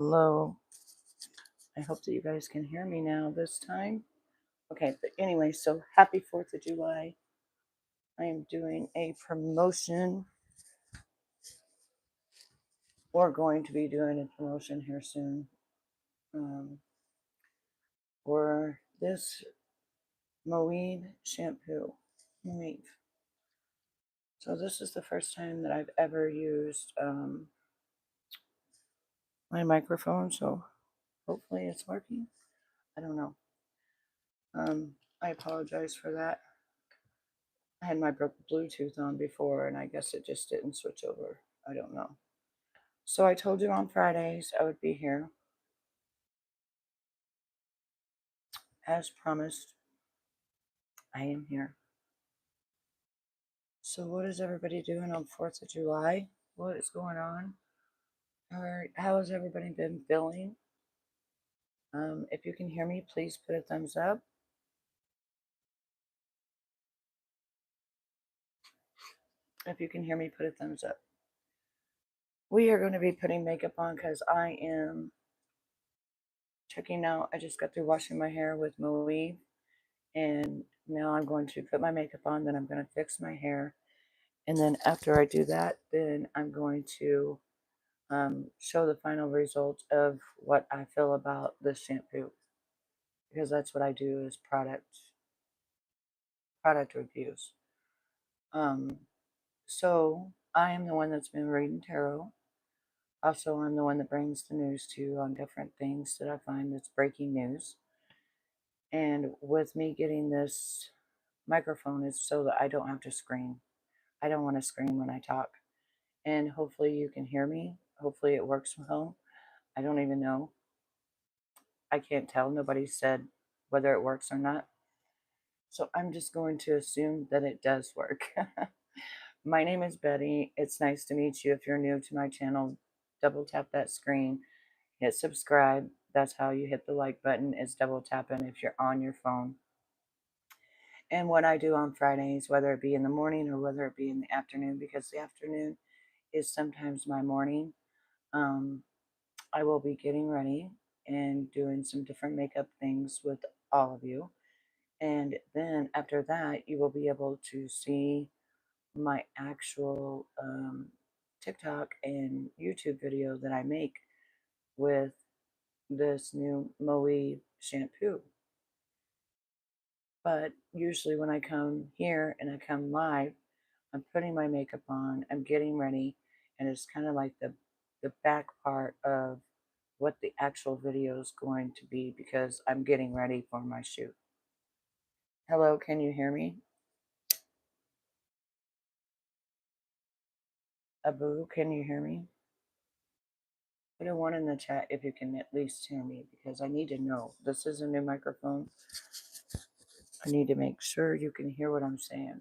Hello. I hope that you guys can hear me now this time. Okay, but anyway, so happy 4th of July. I am doing a promotion. We're going to be doing a promotion here soon for this Moave Shampoo. Moave. So this is the first time that I've ever used my microphone, so hopefully it's working. I don't know. I apologize for that. I had my Bluetooth on before, and I guess it just didn't switch over. I don't know. So I told you on Fridays I would be here. As promised, I am here. So what is everybody doing on 4th of July? What is going on? How has everybody been feeling? If you can hear me, please put a thumbs up. If you can hear me, put a thumbs up. We are going to be putting makeup on because I am checking out. I just got through washing my hair with Moave, and now I'm going to put my makeup on. Then I'm going to fix my hair, and then after I do that, then I'm going to show the final result of what I feel about this shampoo, because that's what I do is product reviews. So I am the one that's been reading tarot. Also, I'm the one that brings the news to you on different things that I find that's breaking news. And with me getting this microphone is so that I don't have to scream. I don't want to scream when I talk. And hopefully you can hear me. Hopefully it works well. I don't even know. I can't tell. Nobody said whether it works or not. So I'm just going to assume that it does work. My name is Betty. It's nice to meet you. If you're new to my channel, double tap that screen, hit subscribe. That's how you hit the like button, is double tapping if you're on your phone. And what I do on Fridays, whether it be in the morning or whether it be in the afternoon, because the afternoon is sometimes my morning, um, I will be getting ready and doing some different makeup things with all of you. And then after that, you will be able to see my actual TikTok and YouTube video that I make with this new Moave shampoo. But usually when I come here and I come live, I'm putting my makeup on, I'm getting ready, and it's kind of like the back part of what the actual video is going to be because I'm getting ready for my shoot. Hello, can you hear me? Abu, can you hear me? Put a 1 in the chat if you can at least hear me, because I need to know. This is a new microphone. I need to make sure you can hear what I'm saying.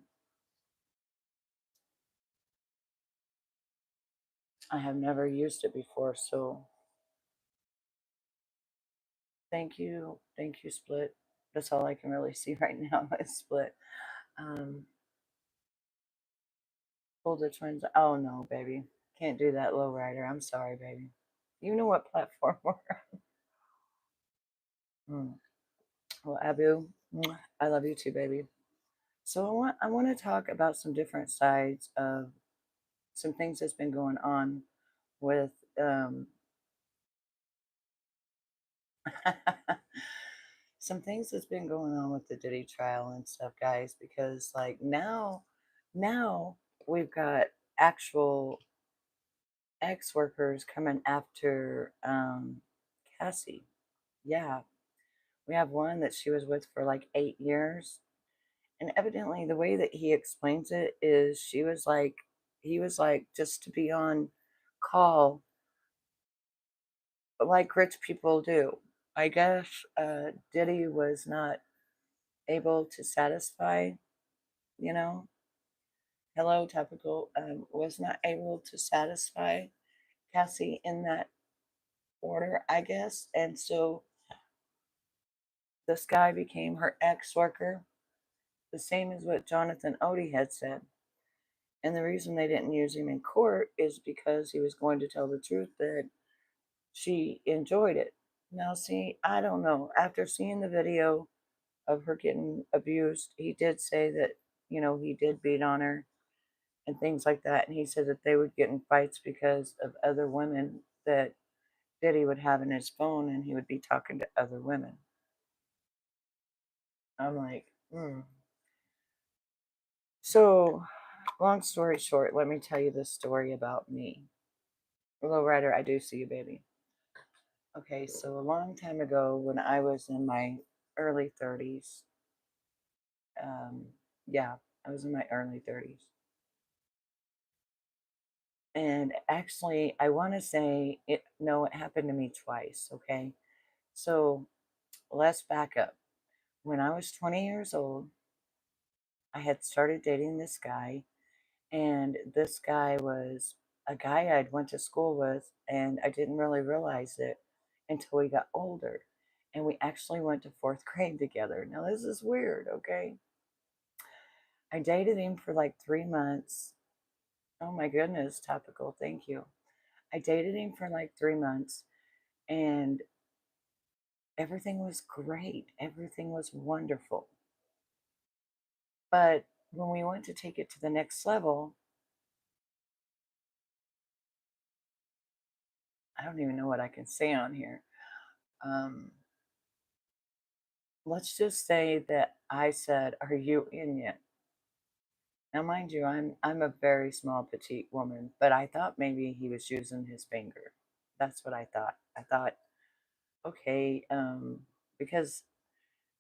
I have never used it before, so thank you. Thank you, Split. That's all I can really see right now is Split. Um, pull the twins. Oh, no, baby. Can't do that, lowrider. I'm sorry, baby. You know what platform we're on. Well, Abu, I love you too, baby. So I want to talk about some different sides of some things that's been going on with some things that's been going on with the Diddy trial and stuff, guys, because like now we've got actual ex-workers coming after Cassie. Yeah. We have one that she was with for like 8 years. And evidently the way that he explains it is he was like just to be on call like rich people do. I guess Diddy was not able to satisfy, you know, hello, topical, was not able to satisfy Cassie in that order, I guess. And so this guy became her ex worker, the same as what Jonathan Odie had said. And the reason they didn't use him in court is because he was going to tell the truth that she enjoyed it. Now, see, I don't know. After seeing the video of her getting abused, he did say that, he did beat on her and things like that. And he said that they would get in fights because of other women that Diddy would have in his phone and he would be talking to other women. I'm like, hmm. So, long story short, let me tell you this story about me. Little Rider, I do see you, baby. Okay, so a long time ago when I was in my early 30s, um, yeah, I was in my early 30s. And actually, I want to say it, no, it happened to me twice, okay? So let's back up. When I was 20 years old, I had started dating this guy, and this guy was a guy I'd went to school with, and I didn't really realize it until we got older. And we actually went to fourth grade together. Now, this is weird, okay? I dated him for like 3 months. Oh my goodness, topical, thank you. I dated him for like 3 months, and everything was great. Everything was wonderful. But when we went to take it to the next level, I don't even know what I can say on here. Um, let's just say that I said, "Are you in yet?" Now, mind you, I'm a very small, petite woman, but I thought maybe he was using his finger. That's what I thought. I thought, okay, because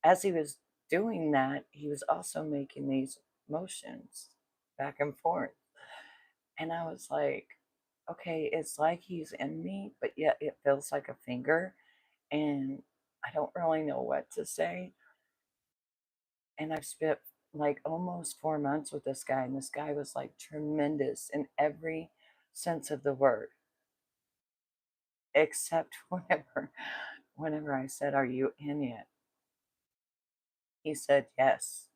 as he was doing that, he was also making these motions back and forth, and I was like, okay, it's like he's in me, but yet it feels like a finger, and I don't really know what to say. And I've spent like almost 4 months with this guy, and this guy was like tremendous in every sense of the word, except whenever I said, "Are you in yet?" He said yes.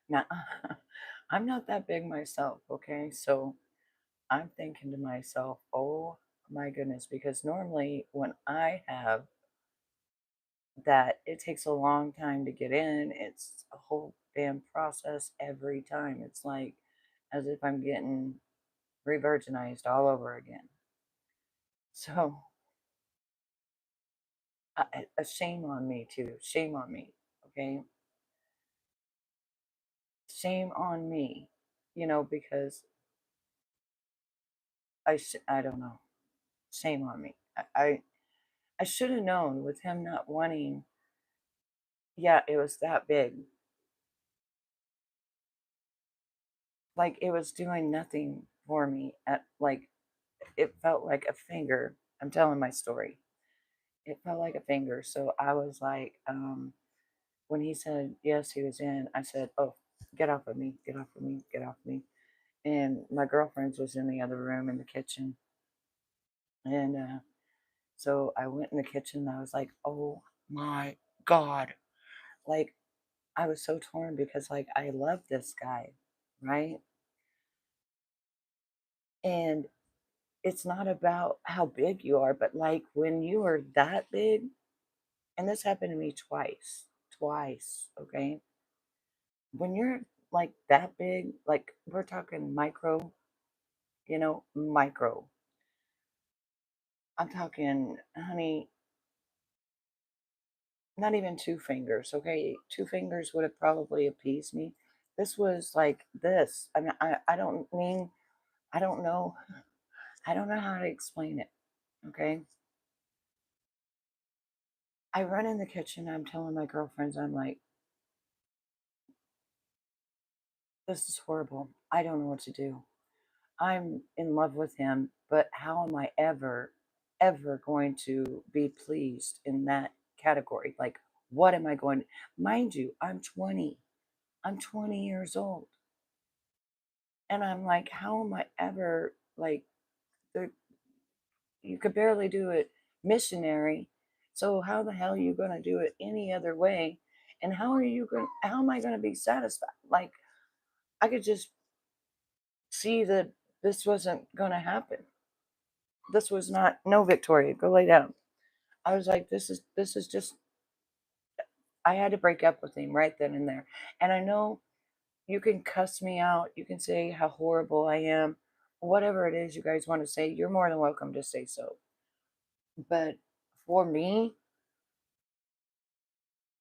Now, I'm not that big myself, okay? So I'm thinking to myself, oh my goodness, because normally when I have that, it takes a long time to get in. It's a whole damn process every time. It's like as if I'm getting re-virginized all over again. So, a shame on me too. Shame on me. Okay, shame on me. Because I don't know. Shame on me. I should have known with him not wanting. Yeah, it was that big. Like it was doing nothing for me. At like it felt like a finger. I'm telling my story. It felt like a finger. So I was like, when he said yes, he was in. I said, "Oh, get off of me! Get off of me! Get off of me!" And my girlfriend's was in the other room in the kitchen, and so I went in the kitchen. And I was like, "Oh my god!" Like I was so torn because like I love this guy, right? And it's not about how big you are, but like when you are that big, and this happened to me twice, okay? When you're like that big, like we're talking micro, micro. I'm talking, honey, not even two fingers, okay? Two fingers would have probably appeased me. This was like this. I mean, I don't mean, I don't know, I don't know how to explain it, okay? I run in the kitchen, I'm telling my girlfriends, I'm like, this is horrible. I don't know what to do. I'm in love with him, but how am I ever going to be pleased in that category? Like, what am I going to, mind you, I'm 20. I'm 20 years old. And I'm like, how am I ever, like, the, you could barely do it missionary. So, how the hell are you going to do it any other way? And how am I going to be satisfied? Like, I could just see that this wasn't going to happen. This was not, no, Victoria, go lay down. I was like, this is just, I had to break up with him right then and there. And I know you can cuss me out, you can say how horrible I am, whatever it is you guys want to say, you're more than welcome to say so. But for me,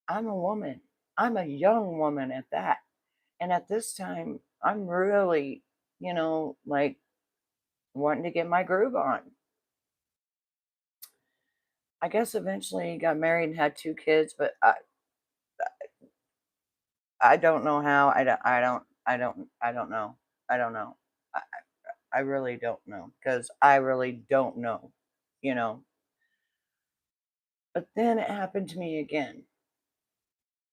I'm a woman. I'm a young woman at that. And at this time, I'm really, like wanting to get my groove on. I guess eventually got married and had two kids, but I don't know how. I don't know. I don't know. I really don't know because I really don't know, you know. But then it happened to me again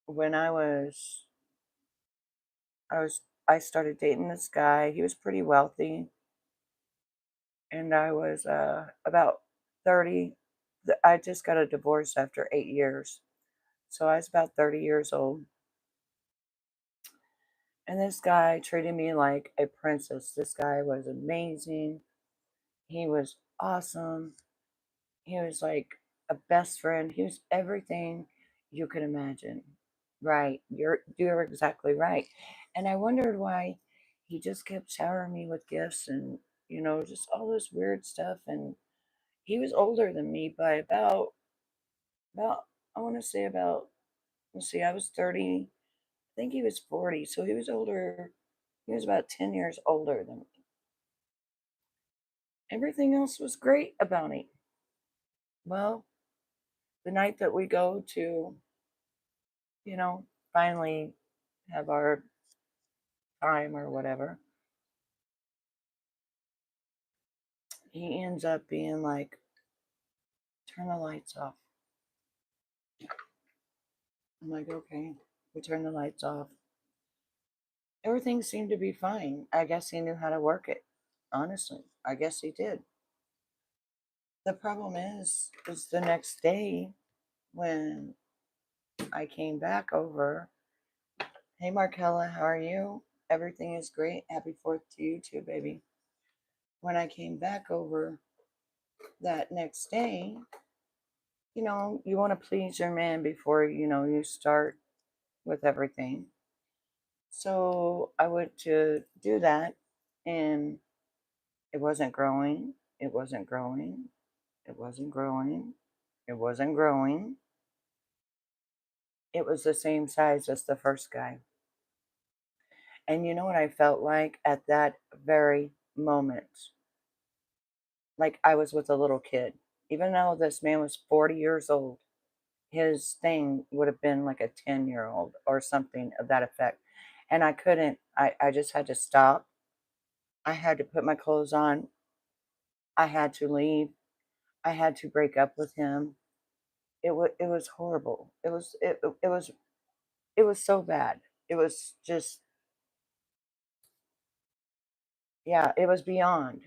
when I started dating this guy. He was pretty wealthy, and I was about 30. I just got a divorce after 8 years, so I was about 30 years old. And this guy treated me like a princess. This guy was amazing. He was awesome. He was like a best friend. He was everything you could imagine. Right. You're exactly right. And I wondered why he just kept showering me with gifts and, just all this weird stuff. And he was older than me by about I want to say about, let's see, I was 30. I think he was 40. So he was older. He was about 10 years older than me. Everything else was great about him. Well, the night that we go to, you know, finally have our time or whatever, he ends up being like, turn the lights off. I'm like, okay. We turn the lights off. Everything seemed to be fine. I guess he knew how to work it. Honestly, I guess he did. The problem is the next day when I came back over. Hey, Markella, how are you? Everything is great. Happy 4th to you too, baby. When I came back over that next day, you want to please your man before, you start with everything. So I went to do that and it wasn't growing. It wasn't growing. It wasn't growing. It wasn't growing. It was the same size as the first guy. And you know what I felt like at that very moment? Like I was with a little kid. Even though this man was 40 years old, his thing would have been like a 10-year-old or something of that effect. And I couldn't, I just had to stop. I had to put my clothes on. I had to leave. I had to break up with him. It was horrible. It was so bad. It was just, yeah, it was beyond.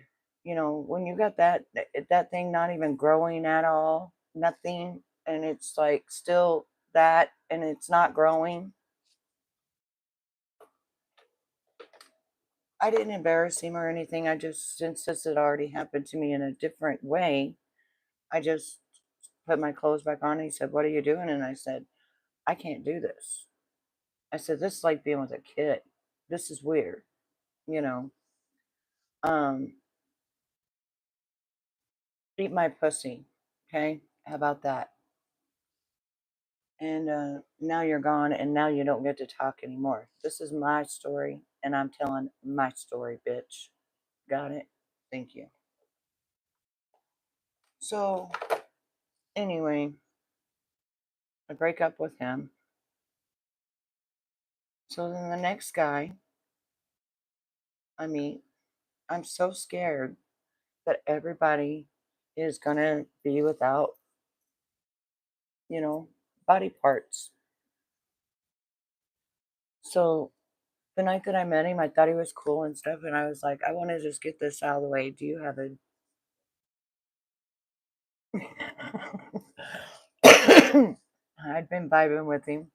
When you got that thing not even growing at all, nothing, and it's like still that and it's not growing. I didn't embarrass him or anything. I just, since this had already happened to me in a different way, I just put my clothes back on. He said, "What are you doing?" And I said, "I can't do this." I said, "This is like being with a kid. This is weird, you know." Um, Eat my pussy. Okay? How about that? And now you're gone, and now you don't get to talk anymore. This is my story, and I'm telling my story, bitch. Got it? Thank you. So, anyway, I break up with him. So then the next guy I meet, I'm so scared that everybody is going to be without, you know, body parts. So the night that I met him, I thought he was cool and stuff. And I was like, I want to just get this out of the way. Do you have a. I'd been vibing with him.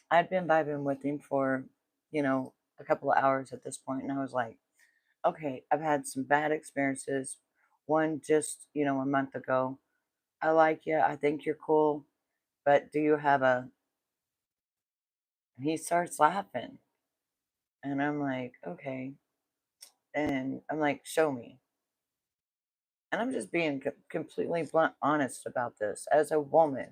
I'd been vibing with him for, a couple of hours at this point, and I was like, Okay, I've had some bad experiences. One just, a month ago. I like you. I think you're cool. But do you have a. And he starts laughing. And I'm like, okay. And I'm like, show me. And I'm just being completely blunt honest about this as a woman.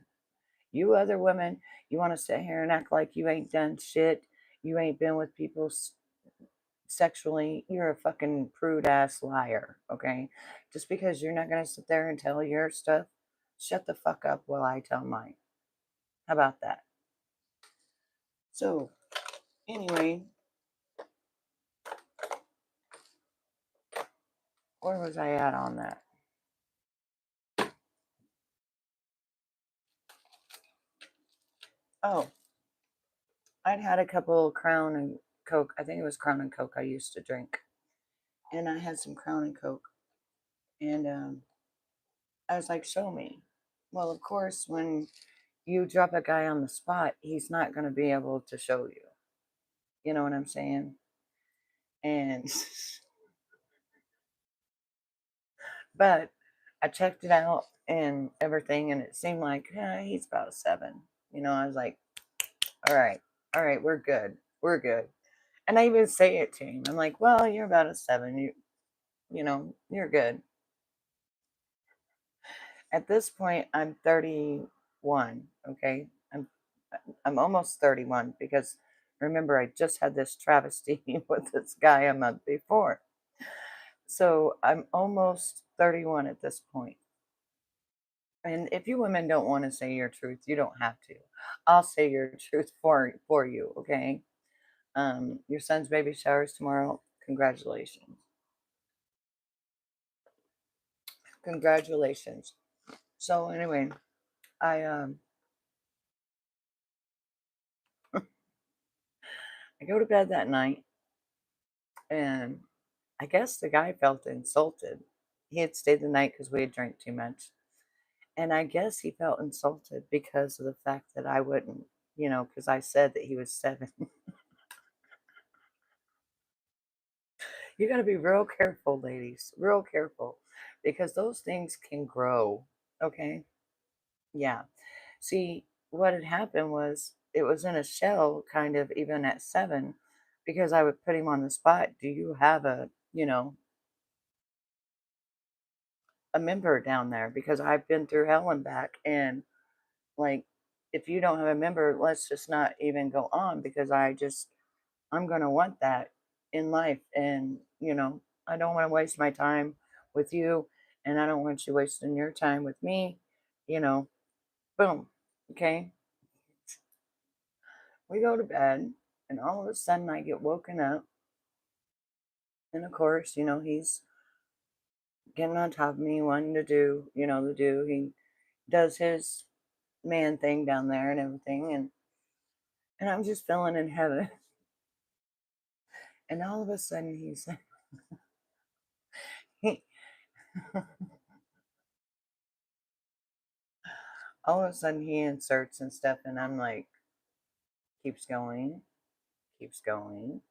You other women, you want to sit here and act like you ain't done shit. You ain't been with people sexually. You're a fucking prude ass liar, okay? Just because you're not going to sit there and tell your stuff, shut the fuck up while I tell mine. How about that? So, anyway, where was I at on that? Oh, I'd had a couple Crown and Coke. I think it was Crown and Coke I used to drink. And I had some Crown and Coke. And I was like, show me. Well, of course, when you drop a guy on the spot, he's not going to be able to show you. You know what I'm saying? And, but I checked it out and everything, and it seemed like he's about a 7. I was like, all right, we're good. We're good. And I even say it to him. I'm like, well, you're about a 7. You're good. At this point, I'm 31. Okay. I'm almost 31 because remember, I just had this travesty with this guy a month before. So I'm almost 31 at this point. And if you women don't want to say your truth, you don't have to. I'll say your truth for you, okay? Your son's baby shower's tomorrow. Congratulations. Congratulations. So anyway, I go to bed that night and I guess the guy felt insulted. He had stayed the night because we had drank too much. And I guess he felt insulted because of the fact that I wouldn't, because I said that he was 7. You got to be real careful, ladies, real careful, because those things can grow. Okay. Yeah. See, what had happened was it was in a shell, kind of, even at 7, because I would put him on the spot. Do you have a member down there? Because I've been through hell and back. And like, if you don't have a member, let's just not even go on because I'm going to want that in life. And, I don't want to waste my time with you. And I don't want you wasting your time with me. You know, boom. Okay. We go to bed. And all of a sudden I get woken up. And of course, he's getting on top of me, wanting to do, the do. He does his man thing down there and everything. And I'm just feeling in heaven. And all of a sudden he, all of a sudden he inserts and stuff, and I'm like, keeps going, keeps going.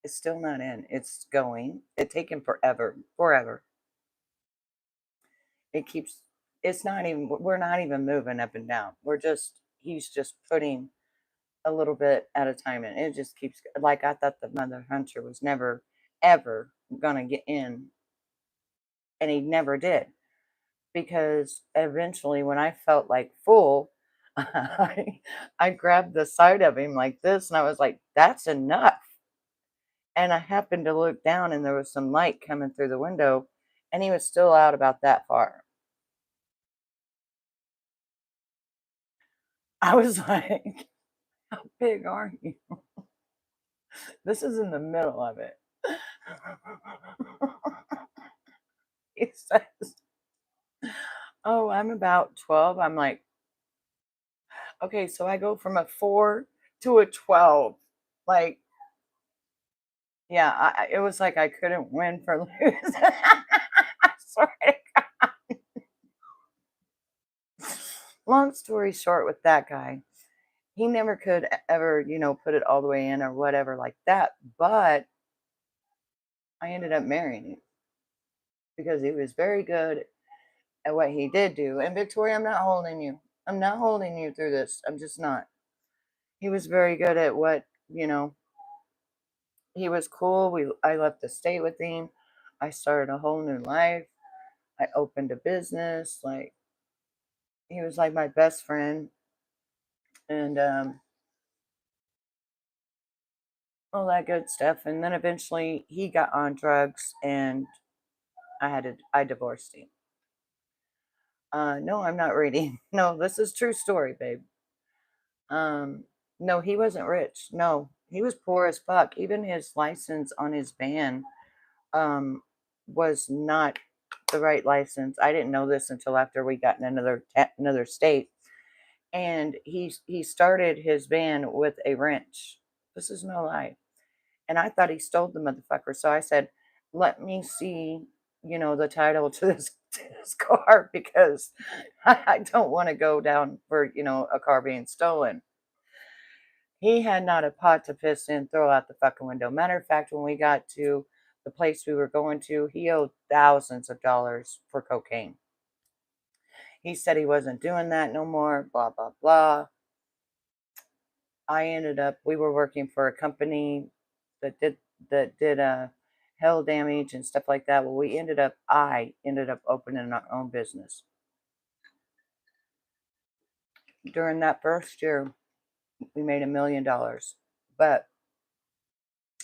It's still not in. It's going. It's taken forever, forever. It keeps. It's not even. We're not even moving up and down. He's just putting a little bit at a time, and it just keeps. Like I thought the mother hunter was never, ever gonna get in, and he never did. Because eventually when I felt like full, I grabbed the side of him like this and I was like, that's enough. And I happened to look down and there was some light coming through the window and he was still out about that far. I was like, how big are you? This is in the middle of it. He says, oh, I'm about 12. I'm like, okay, so I go from a 4 to a 12. Like, yeah, it was like I couldn't win for lose. I swear to God. Long story short, with that guy, he never could ever, put it all the way in or whatever like that. But I ended up marrying him because he was very good at what he did do. And Victoria, I'm not holding you. I'm not holding you through this. I'm just not. He was very good at what, he was cool. I left the state with him. I started a whole new life. I opened a business. Like, he was like my best friend. And all that good stuff. And then eventually he got on drugs and I divorced him. No, I'm not reading. No, this is true story, babe. Um, no, he wasn't rich. No, he was poor as fuck. Even his license on his van um was not the right license. I didn't know this until after we got in another state. And he started his van with a wrench. This is no lie. And I thought he stole the motherfucker. So I said, "Let me see, the title to this car because I don't want to go down for a car being stolen." He had not a pot to piss in, throw out the fucking window. Matter of fact, when we got to the place we were going to, he owed thousands of dollars for cocaine. He said he wasn't doing that no more, blah, blah, blah. We were working for a company that did hail damage and stuff like that. Well, I ended up opening our own business. During that first year, we made $1 million. But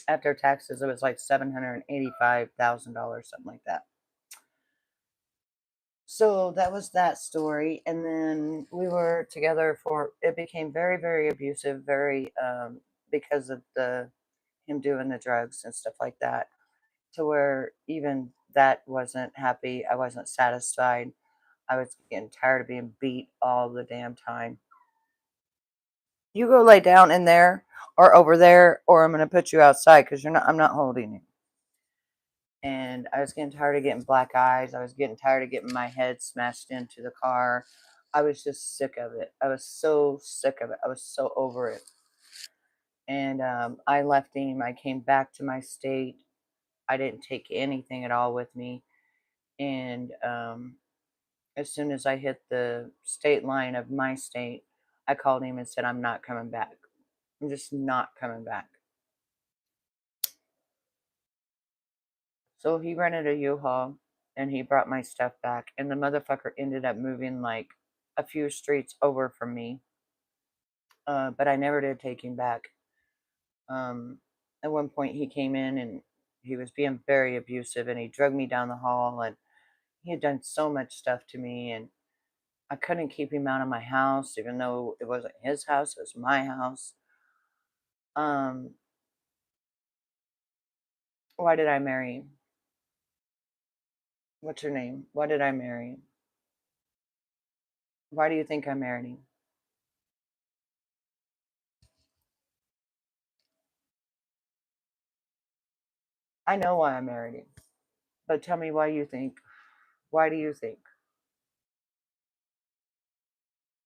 after taxes, it was like $785,000, something like that. So that was that story. And then we were together it became very, very abusive, very, because of him doing the drugs and stuff like that, to where even that wasn't happy. I wasn't satisfied. I was getting tired of being beat all the damn time. You go lay down in there or over there, or I'm going to put you outside because I'm not holding you. And I was getting tired of getting black eyes. I was getting tired of getting my head smashed into the car. I was just sick of it. I was so sick of it. I was so over it. And I left him. I came back to my state. I didn't take anything at all with me. And as soon as I hit the state line of my state, I called him and said, "I'm not coming back. I'm just not coming back." So he rented a U-Haul and he brought my stuff back. And the motherfucker ended up moving like a few streets over from me. But I never did take him back. Um, at one point, he came in and he was being very abusive and he dragged me down the hall and he had done so much stuff to me. And I couldn't keep him out of my house, even though it wasn't his house, it was my house. Um, why did I marry him? What's your name? Why did I marry him? Why do you think I married him? I know why I married him, but tell me why you think. Why do you think?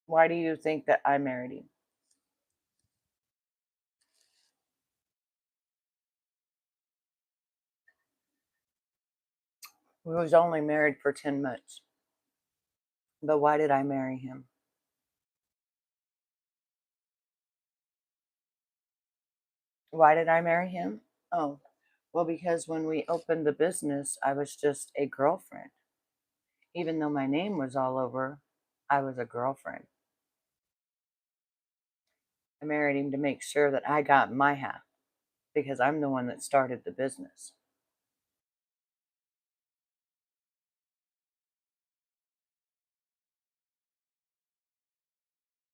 Why do you think that I married him? We was only married for 10 months. But why did I marry him? Why did I marry him? Oh, well, because when we opened the business, I was just a girlfriend. Even though my name was all over, I was a girlfriend. I married him to make sure that I got my half because I'm the one that started the business.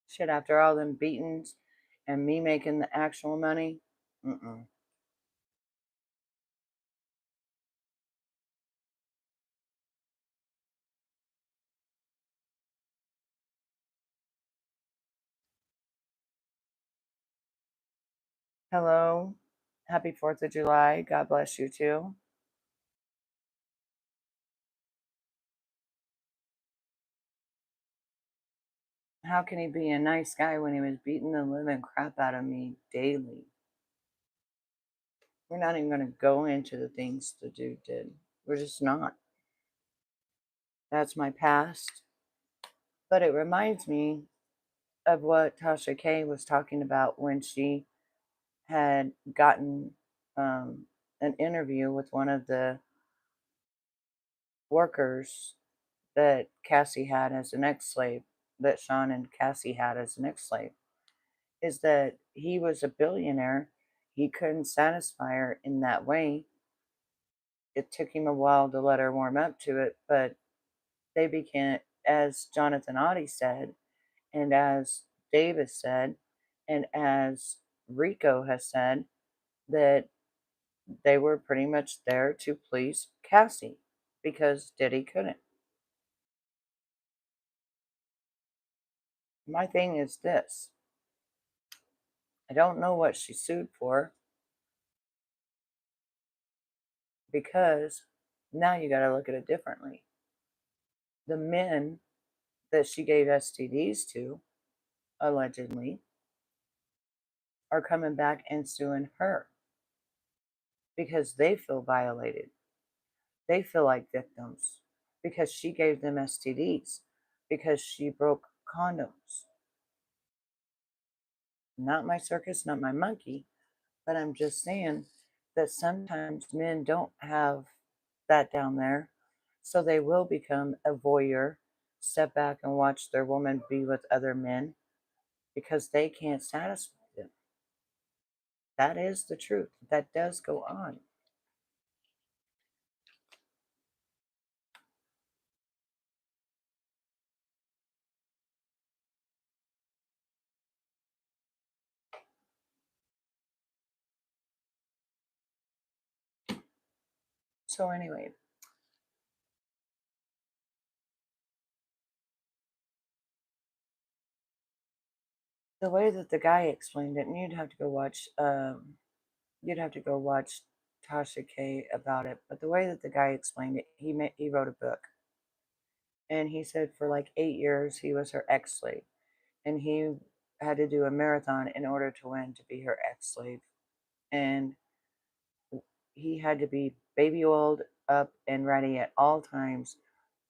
Shit, after all them beatings and me making the actual money, mm-mm. Hello. Happy 4th of July. God bless you too. How can he be a nice guy when he was beating the living crap out of me daily? We're not even going to go into the things the dude did. We're just not. That's my past. But it reminds me of what Tasha K was talking about when she had gotten an interview with one of the workers that Cassie had as an ex slave, that Sean and Cassie had as an ex slave, is that he was a billionaire. He couldn't satisfy her in that way. It took him a while to let her warm up to it, but they became, as Jonathan Oddie said, and as Davis said, and as Rico has said, that they were pretty much there to please Cassie because Diddy couldn't. My thing is this: I don't know what she sued for because now you got to look at it differently. The men that she gave STDs to, allegedly, are coming back and suing her because they feel violated. They feel like victims because she gave them STDs, because she broke condoms. Not my circus, not my monkey, but I'm just saying that sometimes men don't have that down there, so they will become a voyeur, step back and watch their woman be with other men because they can't satisfy them. That is the truth. That does go on. So, anyway, the way that the guy explained it, and you'd have to go watch Tasha K about it. But the way that the guy explained it, he wrote a book, and he said for like 8 years he was her ex slave, and he had to do a marathon in order to win to be her ex slave, and he had to be baby oiled up and ready at all times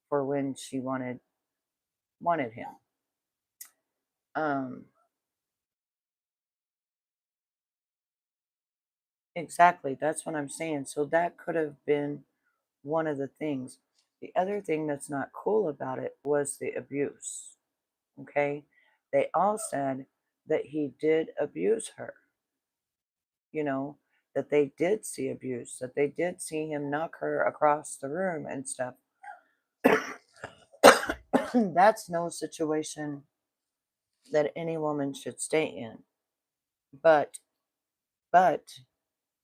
for when she wanted him. Um, exactly. That's what I'm saying. So that could have been one of the things. The other thing that's not cool about it was the abuse. Okay. They all said that he did abuse her, you know, that they did see abuse, that they did see him knock her across the room and stuff. That's no situation that any woman should stay in. But, but,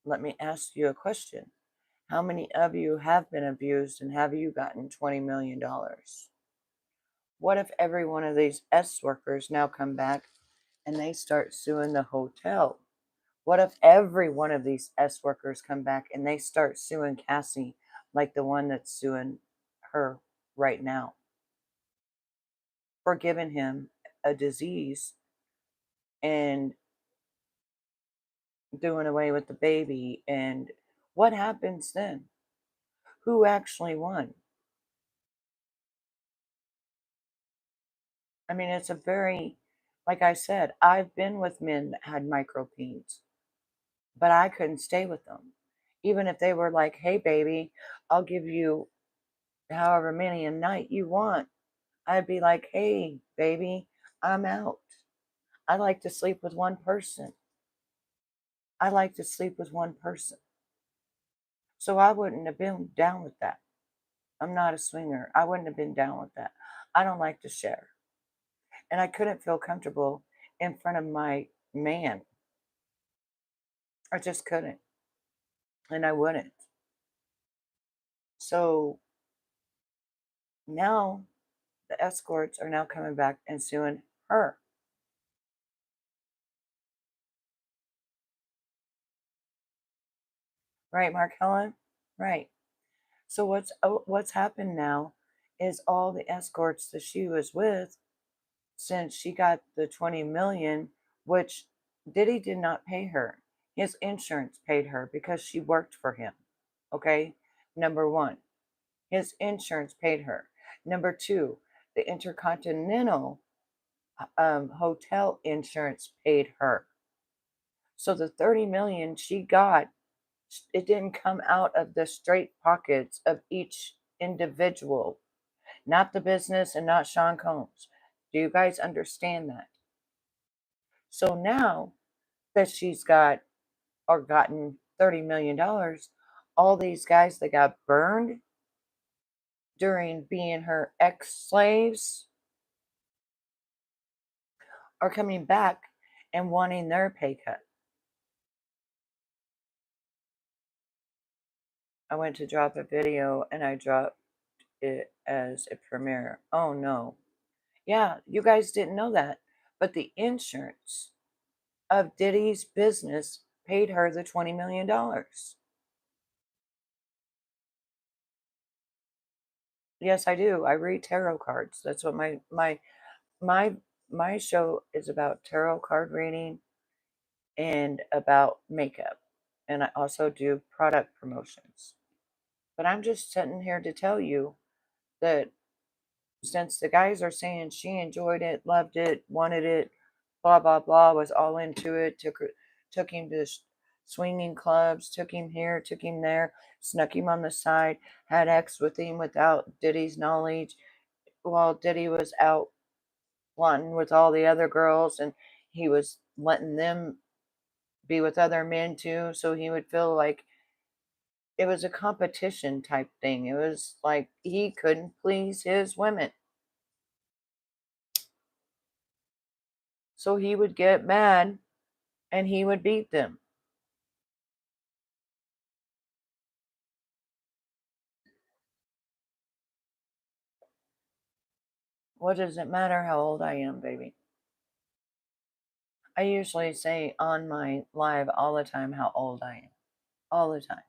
let me ask you a question. How many of you have been abused and have you gotten $20 million? What if every one of these S workers now come back and they start suing the hotel? What if every one of these S workers come back and they start suing Cassie like the one that's suing her right now for giving him a disease and doing away with the baby? And what happens then? Who actually won? I mean, it's a very, like I said, I've been with men that had micropeens, but I couldn't stay with them. Even if they were like, hey, baby, I'll give you however many a night you want, I'd be like, hey, baby, I'm out. I like to sleep with one person. I like to sleep with one person. So I wouldn't have been down with that. I'm not a swinger. I wouldn't have been down with that. I don't like to share. And I couldn't feel comfortable in front of my man. I just couldn't. And I wouldn't. So now the escorts are now coming back and suing her. Right, Mark Helen? Right. So what's happened now is all the escorts that she was with, since she got the 20 million, which Diddy did not pay her. His insurance paid her because she worked for him. Okay? Number one, his insurance paid her. Number two, the Intercontinental hotel insurance paid her. So the 30 million she got, it didn't come out of the straight pockets of each individual, not the business and not Sean Combs. Do you guys understand that? So now that she's got or gotten $30 million, all these guys that got burned during being her ex slaves are coming back and wanting their pay cut. I went to drop a video and I dropped it as a premiere. Oh no. Yeah, you guys didn't know that. But the insurance of Diddy's business paid her the $20 million. Yes, I do. I read tarot cards. That's what my my show is about, tarot card reading and about makeup. And I also do product promotions. But I'm just sitting here to tell you that since the guys are saying she enjoyed it, loved it, wanted it, blah blah blah, was all into it, took him to swinging clubs, took him here, took him there, snuck him on the side, had sex with him without Diddy's knowledge, while Diddy was out wanting with all the other girls, and he was letting them be with other men too, so he would feel like it was a competition type thing. It was like he couldn't please his women. So he would get mad and he would beat them. What does it matter how old I am, baby? I usually say on my live all the time how old I am. All the time.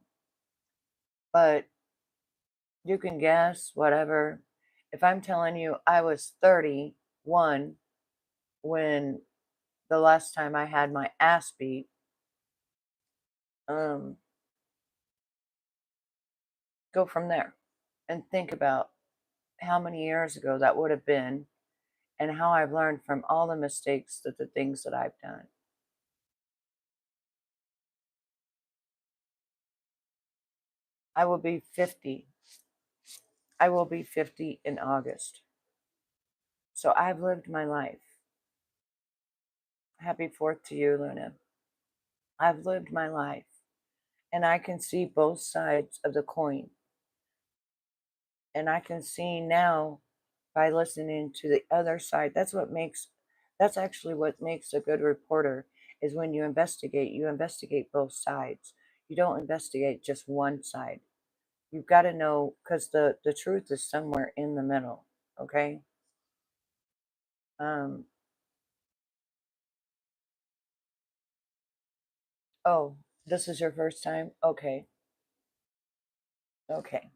But you can guess, whatever. If I'm telling you I was 31 when the last time I had my ass beat, um, go from there and think about how many years ago that would have been and how I've learned from all the mistakes that the things that I've done. I will be 50. I will be 50 in August. So I've lived my life. Happy 4th to you, Luna. I've lived my life and I can see both sides of the coin. And I can see now by listening to the other side. That's actually what makes a good reporter is when you investigate both sides. You don't investigate just one side. You've got to know because the truth is somewhere in the middle. Okay. Um. Oh, this is your first time. Okay. Okay.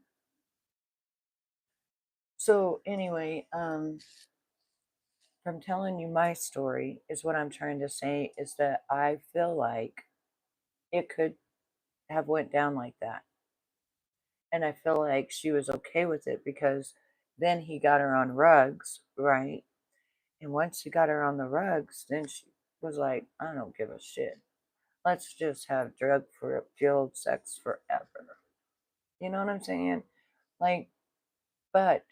So anyway, from telling you my story is what I'm trying to say is that I feel like it could have went down like that. And I feel like she was okay with it because then he got her on rugs, right? And once he got her on the rugs, then she was like, I don't give a shit. Let's just have drug for fueled sex forever. You know what I'm saying? Like, but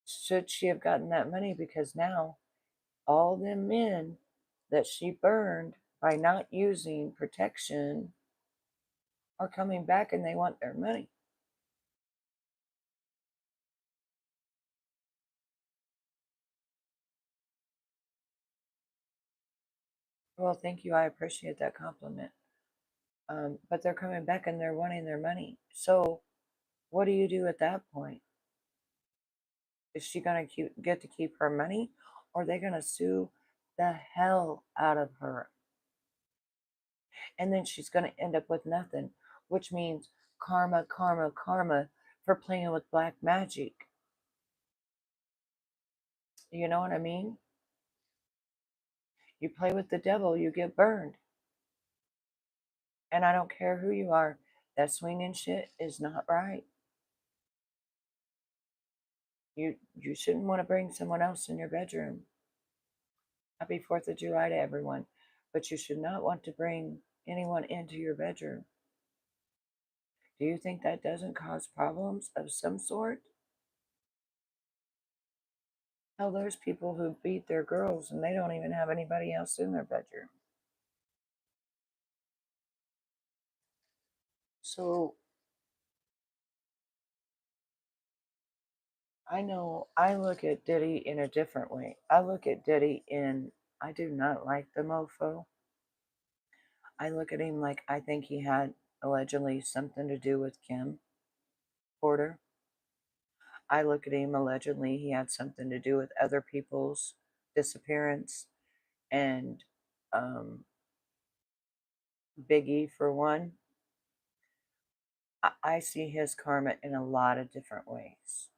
should she have gotten that money? Because now all the men that she burned by not using protection are coming back and they want their money. Well, thank you. I appreciate that compliment. But they're coming back and they're wanting their money. So, what do you do at that point? Is she going to get to keep her money or are they going to sue the hell out of her? And then she's going to end up with nothing, which means karma, karma, karma for playing with black magic. You know what I mean? You play with the devil, you get burned. And I don't care who you are, that swinging shit is not right. You shouldn't want to bring someone else in your bedroom. Happy 4th of July to everyone. But you should not want to bring anyone into your bedroom. Do you think that doesn't cause problems of some sort? Hell, there's people who beat their girls and they don't even have anybody else in their bedroom. So I know I look at Diddy in a different way. I look at Diddy in, I do not like the mofo. I look at him like I think he had allegedly something to do with Kim Porter. I look at him allegedly he had something to do with other people's disappearance and Biggie for one. I see his karma in a lot of different ways.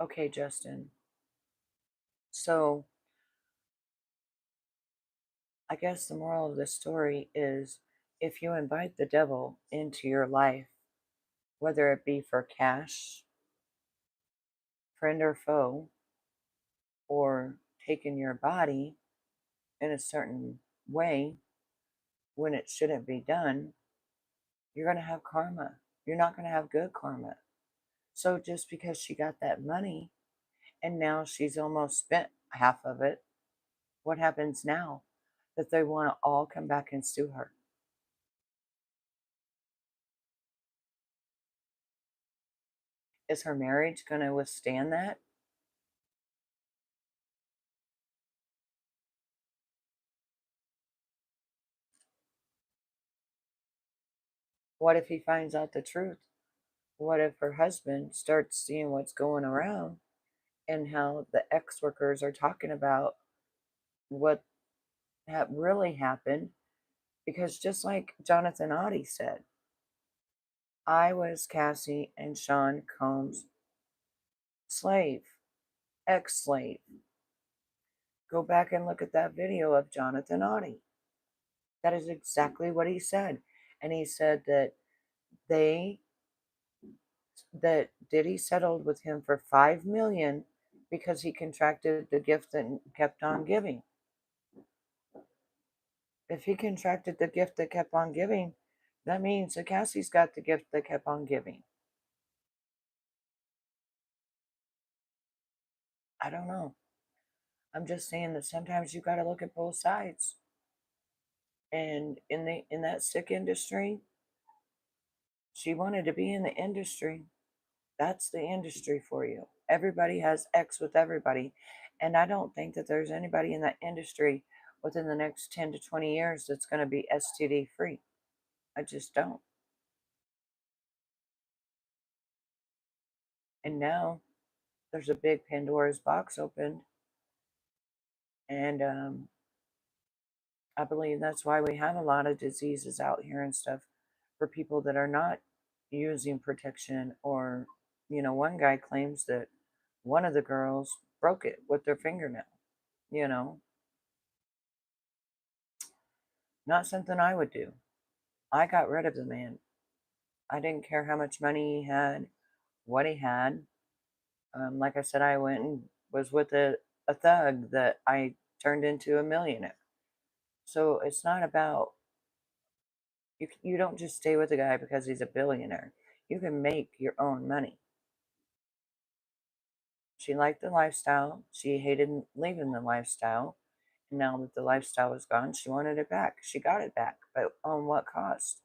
Okay, Justin. So I guess the moral of the story is if you invite the devil into your life, whether it be for cash, friend or foe, or taking your body in a certain way when it shouldn't be done, you're going to have karma. You're not going to have good karma. So just because she got that money and now she's almost spent half of it, what happens now? That they want to all come back and sue her. Is her marriage going to withstand that? What if he finds out the truth? What if her husband starts seeing what's going around and how the ex workers are talking about what really happened? Because just like Jonathan Oddie said, I was Cassie and Sean Combs' slave, ex slave. Go back and look at that video of Jonathan Oddie. That is exactly what he said. And he said that they that Diddy settled with him for 5 million because he contracted the gift that kept on giving. If he contracted the gift that kept on giving, that means that Cassie's got the gift that kept on giving. I don't know. I'm just saying that sometimes you got to look at both sides. And in that sick industry, she wanted to be in the industry. That's the industry for you. Everybody has X with everybody. And I don't think that there's anybody in that industry within the next 10 to 20 years that's going to be STD free. I just don't. And now there's a big Pandora's box opened. And I believe that's why we have a lot of diseases out here and stuff for people that are not using protection. Or, one guy claims that one of the girls broke it with their fingernail. You know, not something I would do. I got rid of the man. I didn't care how much money he had, what he had. Like I said, I went and was with a thug that I turned into a millionaire. So it's not about you don't just stay with a guy because he's a billionaire. You can make your own money. She liked the lifestyle. She hated leaving the lifestyle. And now that the lifestyle was gone, she wanted it back. She got it back, but on what cost?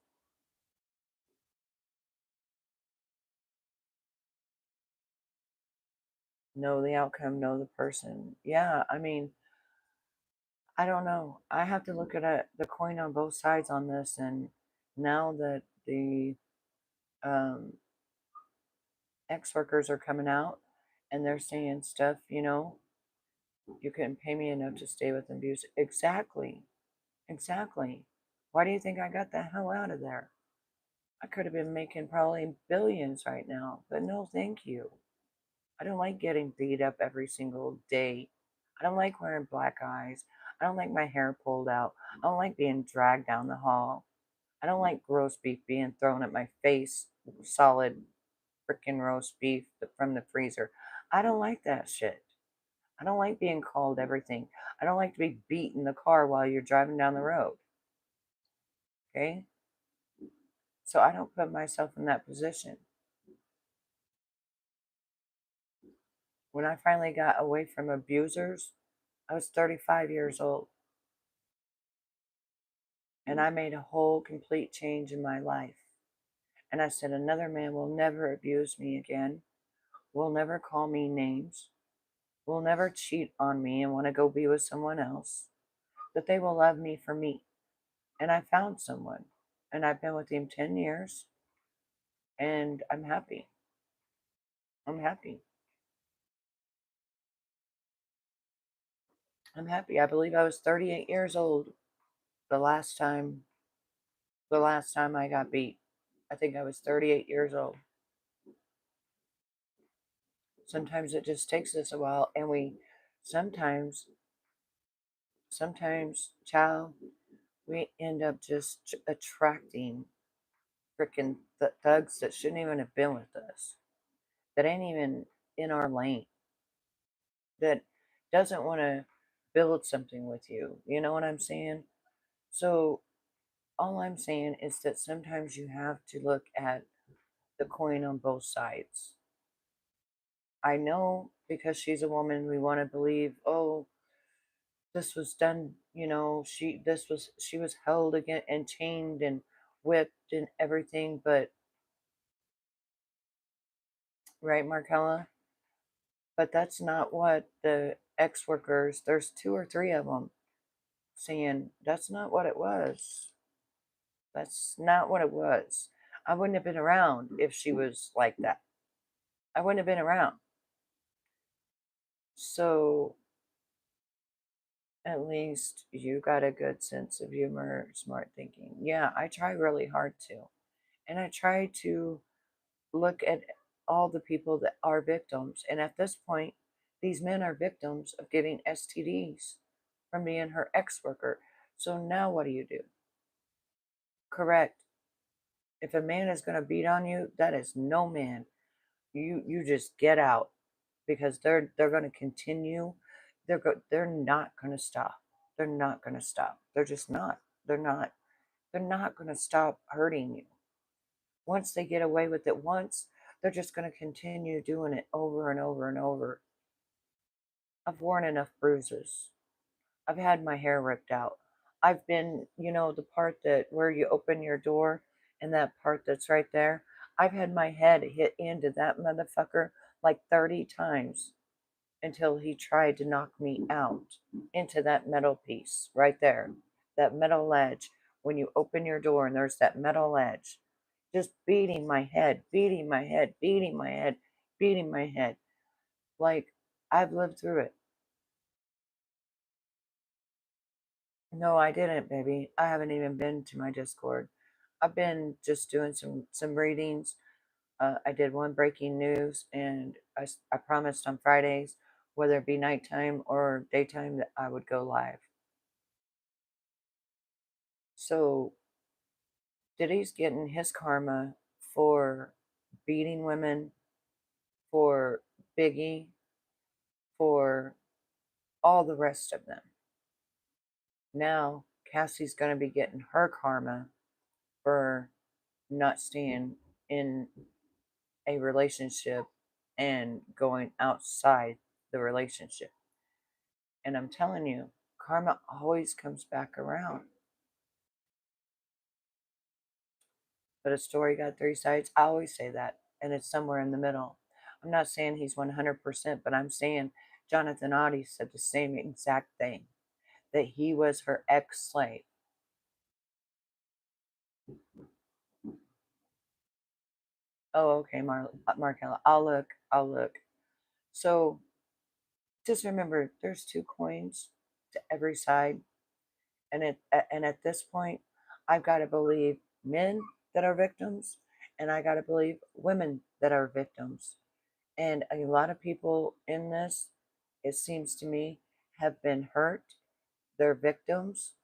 Know the outcome, know the person. Yeah, I mean, I don't know. I have to look at the coin on both sides on this. And now that the um, ex workers are coming out and they're saying stuff, you couldn't pay me enough to stay with abuse. Exactly. Exactly. Why do you think I got the hell out of there? I could have been making probably billions right now, but no, thank you. I don't like getting beat up every single day. I don't like wearing black eyes. I don't like my hair pulled out. I don't like being dragged down the hall. I don't like roast beef being thrown at my face, solid freaking roast beef from the freezer. I don't like that shit. I don't like being called everything. I don't like to be beat in the car while you're driving down the road. Okay? So I don't put myself in that position. When I finally got away from abusers, I was 35 years old. And I made a whole complete change in my life. And I said, another man will never abuse me again, will never call me names, will never cheat on me and want to go be with someone else, that they will love me for me. And I found someone. And I've been with him 10 years. And I'm happy. I'm happy. I'm happy. I believe I was 38 years old the last time I got beat. I think I was 38 years old. Sometimes it just takes us a while, and we sometimes child, we end up just attracting freaking thugs that shouldn't even have been with us, that ain't even in our lane, that doesn't want to build something with you. You know what I'm saying? So all I'm saying is that sometimes you have to look at the coin on both sides. I know because she's a woman, we want to believe, oh, this was done, she was held again and chained and whipped and everything, but right, Markella? But that's not what the ex workers, there's two or three of them saying that's not what it was. That's not what it was. I wouldn't have been around if she was like that. I wouldn't have been around. So at least you got a good sense of humor, smart thinking. Yeah, I try really hard to. And I try to look at all the people that are victims. And at this point, these men are victims of getting STDs from being her ex worker. So now what do you do? Correct. If a man is going to beat on you, that is no man. You just get out because they're going to continue. They're not going to stop. They're not going to stop. They're just not. They're not. They're not going to stop hurting you. Once they get away with it once, they're just going to continue doing it over and over and over. I've worn enough bruises. I've had my hair ripped out. I've been, the part that where you open your door and that part that's right there. I've had my head hit into that motherfucker like 30 times until he tried to knock me out into that metal piece right there. That metal ledge. When you open your door and there's that metal ledge, just beating my head, beating my head, beating my head, beating my head. Like, I've lived through it. No, I didn't, baby. I haven't even been to my Discord. I've been just doing some readings. I did one breaking news, and I promised on Fridays, whether it be nighttime or daytime, that I would go live. So Diddy's getting his karma for beating women, for Biggie, for all the rest of them. Now Cassie's going to be getting her karma for not staying in a relationship and going outside the relationship. And I'm telling you, karma always comes back around. But a story got three sides. I always say that, and it's somewhere in the middle. I'm not saying he's 100%, but I'm saying Jonathan Audie said the same exact thing, that he was her ex slave. Oh, okay, Markella. I'll look. So just remember, there's two coins to every side, and at this point, I've got to believe men that are victims, and I got to believe women that are victims. And a lot of people in this, it seems to me, have been hurt, they're victims,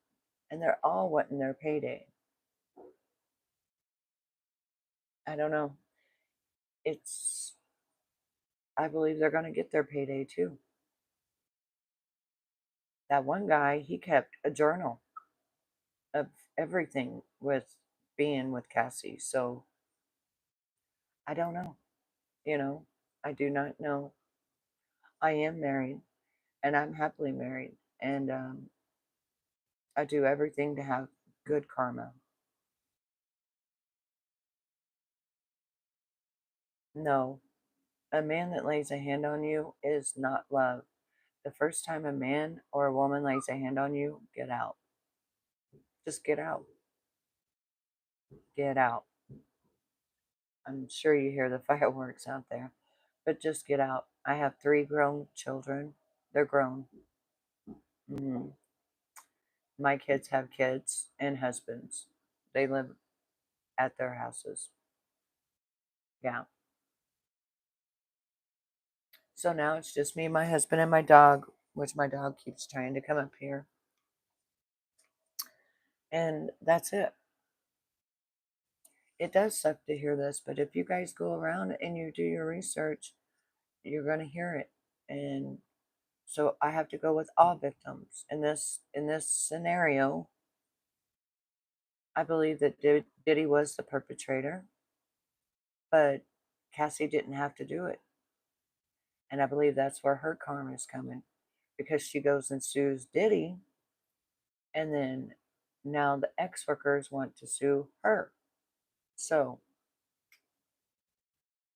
and they're all wanting their payday. I don't know. It's, I believe they're going to get their payday too. That one guy, he kept a journal of everything with being with Cassie. So I don't know. You know, I do not know. I am married and I'm happily married. And I do everything to have good karma. No, a man that lays a hand on you is not love. The first time a man or a woman lays a hand on you, get out. Just get out. Get out. I'm sure you hear the fireworks out there, but just get out. I have 3 grown children. They're grown. Mhm. My kids have kids and husbands. They live at their houses. Yeah. So now it's just me, my husband, and my dog, which my dog keeps trying to come up here. And that's it. It does suck to hear this, but if you guys go around and you do your research, you're going to hear it. And so I have to go with all victims. In this scenario, I believe that Diddy was the perpetrator, but Cassie didn't have to do it. And I believe that's where her karma is coming because she goes and sues Diddy, and then now the ex workers want to sue her. So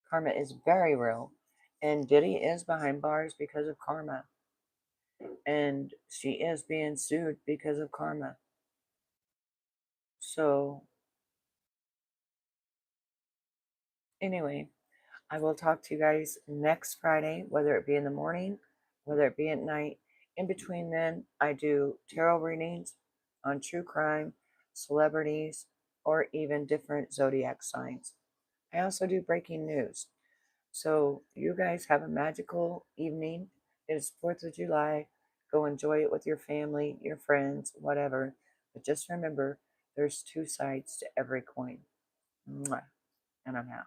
karma is very real, and Diddy is behind bars because of karma, and she is being sued because of karma. So, anyway, I will talk to you guys next Friday, whether it be in the morning, whether it be at night. In between then, I do tarot readings on true crime, celebrities, or even different zodiac signs. I also do breaking news. So, you guys have a magical evening. It is 4th of July. Go enjoy it with your family, your friends, whatever. But just remember, there's 2 sides to every coin. Mwah. And I'm out.